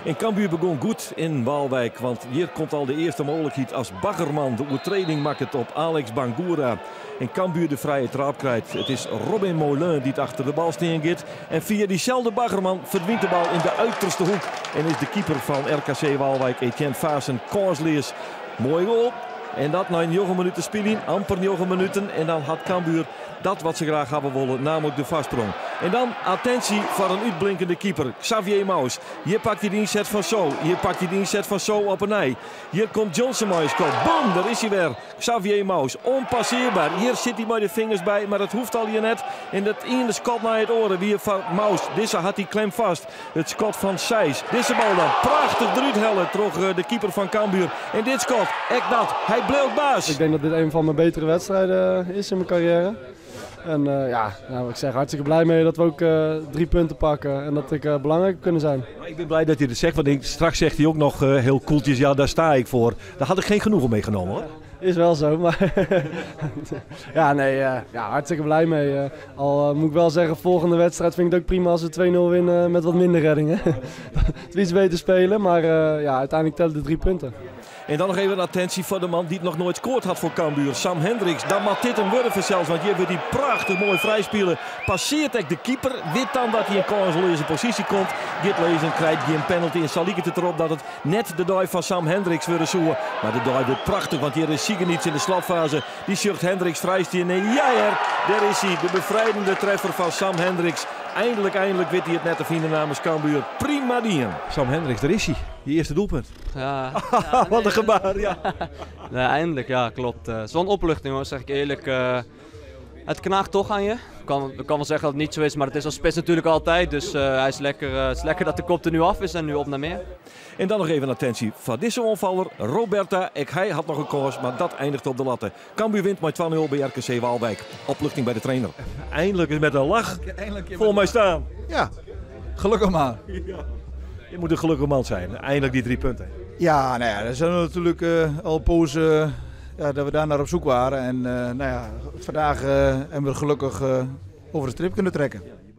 En Cambuur begon goed in Waalwijk, want hier komt al de eerste mogelijkheid als Baggerman de overtreding maakt het op Alex Bangura. En Cambuur de vrije trap krijgt. Het is Robin Moulin die het achter de bal steen gaat. En via diezelfde Baggerman verdwijnt de bal in de uiterste hoek. En is de keeper van RKC Waalwijk, Etienne Vaassen, kansloos. Mooi goal. En dat na 9 minuten spelen, amper 9 minuten. En dan had Cambuur dat wat ze graag hebben willen, namelijk de vastsprong. En dan attentie voor een uitblinkende keeper, Xavier Maus. Hier pakt hij de inzet van Zo. Hier pakt hij de inzet van Zo op een ei. Hier komt Johnson Maus. Boom, daar is hij weer. Xavier Maus, onpasseerbaar. Hier zit hij met de vingers bij, maar dat hoeft al hier net. En dat ene schot naar het oren, weer van Maus. Deze had hij klem vast. Het schot van Seys. Deze bal dan, prachtig eruit hellen, terug de keeper van Cambuur. En dit schot, echt dat, hij bleef baas. Ik denk dat dit een van mijn betere wedstrijden is in mijn carrière. En ik zeg hartstikke blij mee dat we ook 3 punten pakken en dat ik belangrijk kunnen zijn. Ik ben blij dat hij het zegt, want straks zegt hij ook nog heel koeltjes, ja daar sta ik voor. Daar had ik geen genoegen meegenomen hoor. Is wel zo, maar hartstikke blij mee. Al moet ik wel zeggen, volgende wedstrijd vind ik het ook prima als we 2-0 winnen met wat minder reddingen. Het is iets beter spelen, maar uiteindelijk tellen de 3 punten. En dan nog even een attentie voor de man die het nog nooit scoort had voor Cambuur. Sam Hendricks. Dan mag dit een wurven zelfs. Want hier wordt hij prachtig mooi vrijspelen. Passeert echt de keeper. Weet dan dat hij in kansloze positie komt. Dit lezen krijgt hij een penalty. En zal ik het erop dat het net de dive van Sam Hendricks worden zoeken. Maar de dive wordt prachtig. Want hier is Sigenits in de slotfase. Die zucht Hendricks vrijstien. En daar is hij. De bevrijdende treffer van Sam Hendricks. Eindelijk weet hij het net te vinden namens Cambuur. Prima dien. Sam Hendricks, daar is hij. Je eerste doelpunt. Ja. Wat een gebaar, ja. Nee, eindelijk, ja, klopt. Zo'n opluchting hoor, zeg ik eerlijk. Het knaagt toch aan je. Ik kan wel zeggen dat het niet zo is, maar het is als spits natuurlijk altijd. Dus het is lekker dat de kop er nu af is en nu op naar meer. En dan nog even attentie van deze onvaller, Roberta. Hij had nog een kans, maar dat eindigt op de latten. Cambuur wint met 2-0 bij RKC Waalwijk. Opluchting bij de trainer. Eindelijk is met een lach voor mij staan. Ja, gelukkig maar. Ja. Je moet een gelukkig man zijn. Eindelijk die 3 punten. Ja, dat zijn we natuurlijk al pozen dat we daar naar op zoek waren. En vandaag hebben we gelukkig over de strip kunnen trekken.